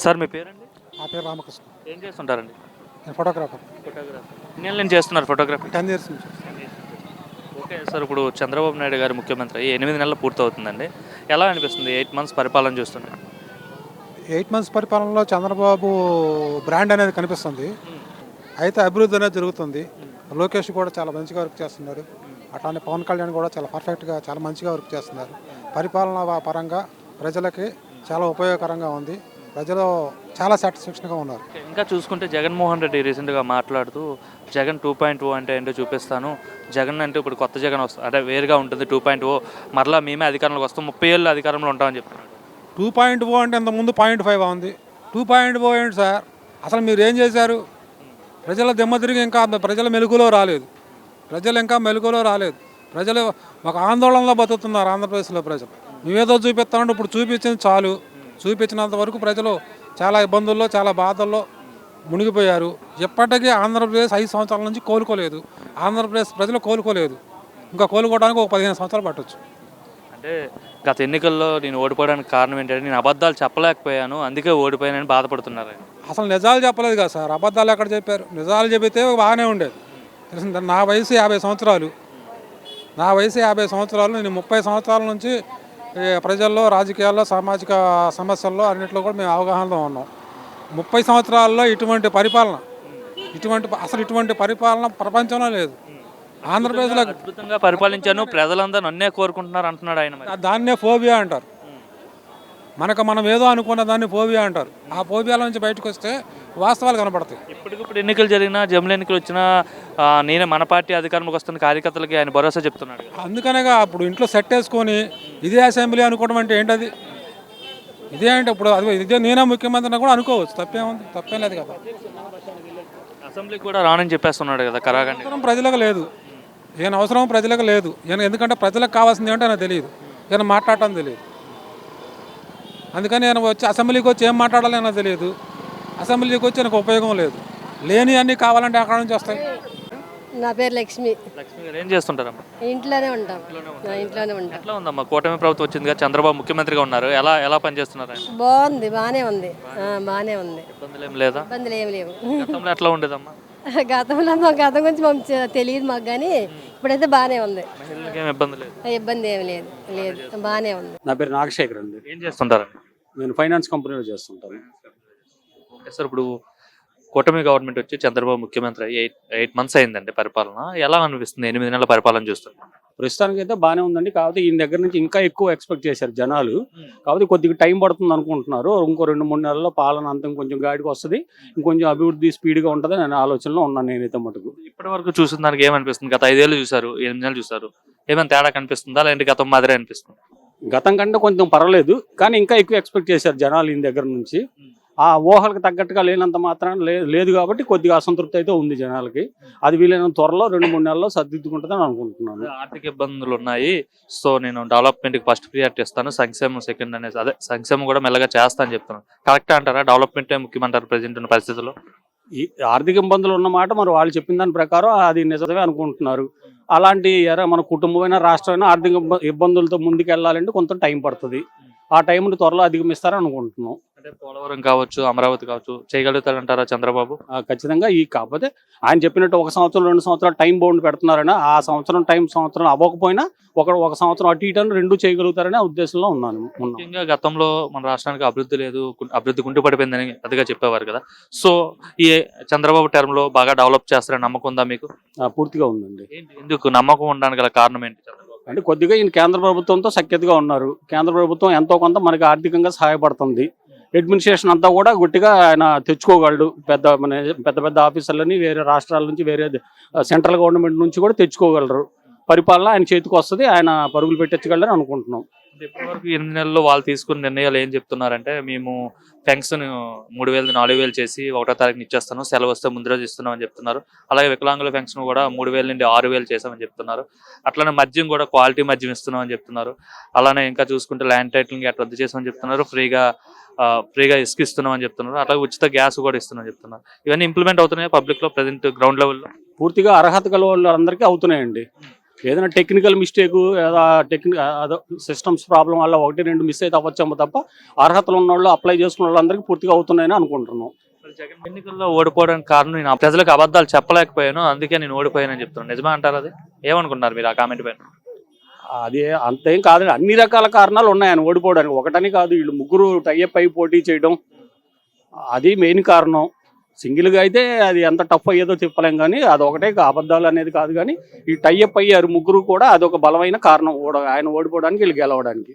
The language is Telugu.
సార్ మీ పేరండి? నా పేరు రామకృష్ణ. ఏం చేస్తుంటారండి? నేను ఫోటోగ్రాఫర్. ఫోటోగ్రఫీ. ఎన్ని ఏళ్ళ నుంచి చేస్తున్నారు ఫోటోగ్రఫీ? 10 ఇయర్స్ నుంచి. ఓకే సార్, ఇప్పుడు చంద్రబాబు నాయుడు గారు ముఖ్యమంత్రి అయ్యి 8 నెలలు పూర్తవుతుందండి. ఎలా అనిపిస్తుంది 8 మంత్స్ పరిపాలన చూస్తుంటే? 8 మంత్స్ పరిపాలనలో చంద్రబాబు బ్రాండ్ అనేది కనిపిస్తుంది. అయితే అభివృద్ధి అనేది జరుగుతుంది. లోకేష్ కూడా చాలా మంచిగా వర్క్ చేస్తున్నారు. అట్లానే పవన్ కళ్యాణ్ కూడా చాలా పర్ఫెక్ట్గా చాలా మంచిగా వర్క్ చేస్తున్నారు. పరిపాలన పరంగా ప్రజలకి చాలా ఉపయోగకరంగా ఉంది. ప్రజలు చాలా సాటిస్ఫాక్షన్గా ఉన్నారు. ఇంకా చూసుకుంటే జగన్మోహన్ రెడ్డి రీసెంట్గా మాట్లాడుతూ జగన్ 2.0 అంటే ఏంటో చూపిస్తాను, జగన్ అంటే ఇప్పుడు కొత్త జగన్ వస్తుంది అంటే వేరుగా ఉంటుంది 2.0, మరలా మేమే అధికారంలోకి వస్తాం, 30 ఏళ్ళు అధికారంలో ఉంటామని చెప్తున్నాడు. 2.0 అంటే ఇంతకుముందు 0.5 ఉంది. 2.0 ఏంటి సార్? అసలు మీరు ఏం చేశారు? ప్రజల దిమ్మ తిరిగి ఇంకా ప్రజల మెలుగులో రాలేదు. ప్రజలు ఒక ఆందోళనలో బతుకుతున్నారు ఆంధ్రప్రదేశ్లో ప్రజలు. మేమేదో చూపిస్తామంటే ఇప్పుడు చూపించింది చాలు. చూపించినంత వరకు ప్రజలు చాలా ఇబ్బందుల్లో చాలా బాధల్లో మునిగిపోయారు. ఇప్పటికీ ఆంధ్రప్రదేశ్ 5 సంవత్సరాల నుంచి కోలుకోలేదు. ఆంధ్రప్రదేశ్ ప్రజలు కోలుకోలేదు. ఇంకా కోలుకోవడానికి ఒక 15 సంవత్సరాలు పట్టవచ్చు. అంటే గత ఎన్నికల్లో నేను ఓడిపోవడానికి కారణం ఏంటంటే నేను అబద్ధాలు చెప్పలేకపోయాను, అందుకే ఓడిపోయానని బాధపడుతున్నారు. అసలు నిజాలు చెప్పలేదు కదా సార్, అబద్ధాలు ఎక్కడ చెప్పారు? నిజాలు చెబితే బాగానే ఉండేది. తెలిసిందా? నా వయసు 50 సంవత్సరాలు. నేను 30 సంవత్సరాల నుంచి ప్రజల్లో, రాజకీయాల్లో, సామాజిక సమస్యల్లో అన్నింటిలో కూడా మేము అవగాహనలో ఉన్నాం. 30 సంవత్సరాల్లో ఇటువంటి పరిపాలన ప్రపంచంలో లేదు. ఆంధ్రప్రదేశ్లో అద్భుతంగా పరిపాలించాను, ప్రజలందరూ నన్నే కోరుకుంటున్నారు అంటున్నాడు ఆయన. దాన్నే ఫోబియా అంటారు. మనం ఏదో అనుకున్న దాన్ని ఫోబియా అంటారు. ఆ ఫోబియాల నుంచి బయటకు వస్తే వాస్తవాలు కనపడతాయి. ఇప్పటికిప్పుడు ఎన్నికలు జరిగినా, జమిలీ ఎన్నికలు వచ్చినా నేనే మన పార్టీ అధికారంలోకి వస్తున్న కార్యకర్తలకి ఆయన భరోసా చెప్తున్నాడు. అందుకనేగా అప్పుడు ఇంట్లో సెట్ వేసుకొని ఇదే అసెంబ్లీ అనుకోవడం అంటే ఏంటది? ఇదే అంటే ఇప్పుడు ఇదే నేనే ముఖ్యమంత్రిని కూడా అనుకోవచ్చు. తప్పేం లేదు కదా. అసెంబ్లీకి కూడా రానని చెప్పేస్తున్నాడు కదా కరాగండి. ప్రజలకు లేదు, ఈయన అవసరం ప్రజలకు లేదు. ఈయన ఎందుకంటే ప్రజలకు కావాల్సింది ఏంటో నాకు తెలియదు, ఈయన మాట్లాడటం తెలియదు. అందుకని నేను అసెంబ్లీకి వచ్చి ఏం మాట్లాడాలో నాకు తెలియదు. అసెంబ్లీకి వచ్చి నాకు ఉపయోగం లేదు. లేని అన్నీ కావాలంటే అక్కడ నుంచి వస్తాయి. నా పేరు లక్ష్మి. లక్ష్మి గారు ఏం చేస్తుంటారమ్మా? ఇంట్లోనే ఉంటాం. ఎట్లా ఉందమ్మా కూటమి ప్రభుత్వం వచ్చిందిగా, చంద్రబాబు ముఖ్యమంత్రిగా ఉన్నారు, ఎలా పనిచేస్తున్నారు ఆయన? బాగుంది, బాగానే ఉంది. ఇబ్బందులు ఏం లేదా? ఇబ్బందులు ఏమి లేవు. గతంలో ఎట్లా ఉండేదమ్మా? గతం గురించి మాకు తెలియదు మాకు, కానీ ఇప్పుడైతే బాగానే ఉంది. మహిళలకు ఏమి ఇబ్బంది లేదు? ఇబ్బంది ఏమి లేదు, బాగానే ఉంది. నా పేరు నాగశేఖర్ అండి. ఏం చేస్తుంటారండి? నేను ఫైనాన్స్ కంపెనీలో చేస్తుంటాను. ఓకే సార్, ఇప్పుడు కూటమి గవర్నమెంట్ వచ్చి చంద్రబాబు ముఖ్యమంత్రి 8 మంత్స్ అయిందండి పరిపాలన. ఎలా అనిపిస్తుంది 8 నెలల పరిపాలన చూస్తుంది? ప్రస్తుతానికి అయితే బాగానే ఉందండి. కాకపోతే ఈయన దగ్గర నుంచి ఇంకా ఎక్కువ ఎక్స్పెక్ట్ చేశారు జనాలు. కాకపోతే కొద్దిగా టైం పడుతుంది అనుకుంటున్నారు. ఇంకో 2-3 నెలల్లో పాలన అంతా కొంచెం గాడికి వస్తుంది, ఇంకొంచెం అభివృద్ధి స్పీడ్గా ఉంటుంది అనే ఆలోచనలో ఉన్నాను నేనైతే మటుకు. ఇప్పటి వరకు చూసిన దానికి ఏమనిపిస్తుంది? గత 5 ఏళ్ళు చూసారు, 8 నెలలు చూసారు, ఏమైనా తేడా కనిపిస్తుందా లేదంటే గతం మాదిరే అనిపిస్తుంది? గతం కంటే కొంచెం పర్వాలేదు, కానీ ఇంకా ఎక్కువ ఎక్స్పెక్ట్ చేశారు జనాలు ఈయన దగ్గర నుంచి. ఆ ఊహలకు తగ్గట్టుగా లేనంత మాత్రం లేదు కాబట్టి కొద్దిగా అసంతృప్తి అయితే ఉంది జనాలకి. అది వీలైనంత త్వరలో 2-3 నెలల్లో సర్దిద్దుకుంటుందని అనుకుంటున్నాను. ఆర్థిక ఇబ్బందులు ఉన్నాయి, సో నేను డెవలప్మెంట్కి ఫస్ట్ ప్రియారిటీ ఇస్తాను, సంక్షేమం సెకండ్ అనేసి, అదే సంక్షేమం కూడా మెల్లగా చేస్తా అని చెప్తున్నాను. కరెక్ట్ అంటారా? డెవలప్మెంటే ముఖ్యమంటారు ప్రజెంట్ ఉన్న పరిస్థితుల్లో? ఈ ఆర్థిక ఇబ్బందులు ఉన్నమాట మరి వాళ్ళు చెప్పిన దాని ప్రకారం అది నిజమే అనుకుంటున్నారు. అలాంటి మన కుటుంబమైనా రాష్ట్రమైనా ఆర్థిక ఇబ్బందులతో ముందుకు వెళ్ళాలంటే కొంత టైం పడుతుంది. ఆ టైంని త్వరలో అధిగమిస్తారని అనుకుంటున్నాం. అంటే పోలవరం కావచ్చు, అమరావతి కావచ్చు చేయగలుగుతారంటారా చంద్రబాబు? ఖచ్చితంగా. కాకపోతే ఆయన చెప్పినట్టు 1 సంవత్సరం 2 సంవత్సరాలు టైం బౌండ్ పెడుతున్నారని, ఆ సంవత్సరం అవ్వకపోయినా ఒక సంవత్సరం అటు ఇటు 2 చేయగలుగుతారనే ఉద్దేశంలో ఉన్నాను. ముఖ్యంగా గతంలో మన రాష్ట్రానికి అభివృద్ధి లేదు, అభివృద్ధి కుంటుపడిపోయిందని అదిగా చెప్పేవారు కదా. సో ఈ చంద్రబాబు టర్మ్ లో బాగా డెవలప్ చేస్తారని నమ్మకం ఉందా మీకు? పూర్తిగా ఉందండి. ఎందుకు నమ్మకం ఉండడానికి గల కారణం ఏంటి? అంటే కొద్దిగా ఈయన కేంద్ర ప్రభుత్వంతో సఖ్యతగా ఉన్నారు. కేంద్ర ప్రభుత్వం ఎంతో కొంత మనకి ఆర్థికంగా సహాయపడుతుంది. అడ్మినిస్ట్రేషన్ అంతా కూడా గట్టిగా ఆయన తెచ్చుకోగలడు. పెద్ద ఆఫీసర్లని వేరే రాష్ట్రాల నుంచి, వేరే సెంట్రల్ గవర్నమెంట్ నుంచి కూడా తెచ్చుకోగలరు. పరిపాలన ఆయన చేతికి వస్తుంది, ఆయన పరుగులు పెట్టించగలరని అనుకుంటున్నాం. ఇప్పటివరకు 8 నెలల్లో వాళ్ళు తీసుకున్న నిర్ణయాలు ఏం చెప్తున్నారంటే, మేము పెన్షన్ 3000 4000 చేసి 1వ తారీఖున ఇచ్చేస్తాను, సెలవు వస్తే ముందు రోజు ఇస్తున్నాం అని చెప్తున్నారు. అలాగే వికలాంగుల పెన్షన్ కూడా 3000 నుండి 6000 చేసామని చెప్తున్నారు. అట్లానే మద్యం కూడా క్వాలిటీ మద్యం ఇస్తున్నాం అని చెప్తున్నారు. అలానే ఇంకా చూసుకుంటే ల్యాండ్ టైటిలింగ్ అట్లా రద్దు చేసామని చెప్తున్నారు. ఫ్రీగా ఇసుక ఇస్తున్నాం అని చెప్తున్నారు. అలాగే ఉచిత గ్యాస్ కూడా ఇస్తున్నాం అని చెప్తున్నారు. ఇవన్నీ ఇంప్లిమెంట్ అవుతున్నాయి పబ్లిక్ లో ప్రెసెంట్ గ్రౌండ్ లెవెల్లో? పూర్తిగా అర్హత గల వాళ్ళందరికీ అవుతున్నాయండి. ఏదైనా టెక్నికల్ మిస్టేక్ అదో సిస్టమ్స్ ప్రాబ్లం వల్ల 1-2 మిస్ అయితే అవ్వచ్చేమో తప్ప అర్హతలు ఉన్న వాళ్ళు అప్లై చేసుకున్న వాళ్ళందరికీ పూర్తిగా అవుతున్నాయని అనుకుంటున్నాం. మరి జగన్ ఎన్నికల్లో ఓడిపోవడానికి కారణం నేను ఆ ప్రజలకు అబద్ధాలు చెప్పలేకపోయాను, అందుకే నేను ఓడిపోయానని చెప్తున్నాను. నిజమా అంటారు అది? ఏమనుకున్నారు మీరు ఆ కామెంట్ పైన? అది అంతేం కాదు, అన్ని రకాల కారణాలు ఉన్నాయి ఆయన ఓడిపోవడానికి. ఒకటని కాదు, వీళ్ళు ముగ్గురు టైఅప్ అయి పోటీ చేయడం అది మెయిన్ కారణం. సింగిల్గా అయితే అది ఎంత టఫ్ అయ్యేదో చెప్పలేం, కానీ అదొకటే అబద్ధాలు అనేది కాదు. కానీ ఈ టైఅప్ అయ్యారు ముగ్గురు కూడా, అదొక బలమైన కారణం ఆయన ఓడిపోవడానికి, వీళ్ళు గెలవడానికి.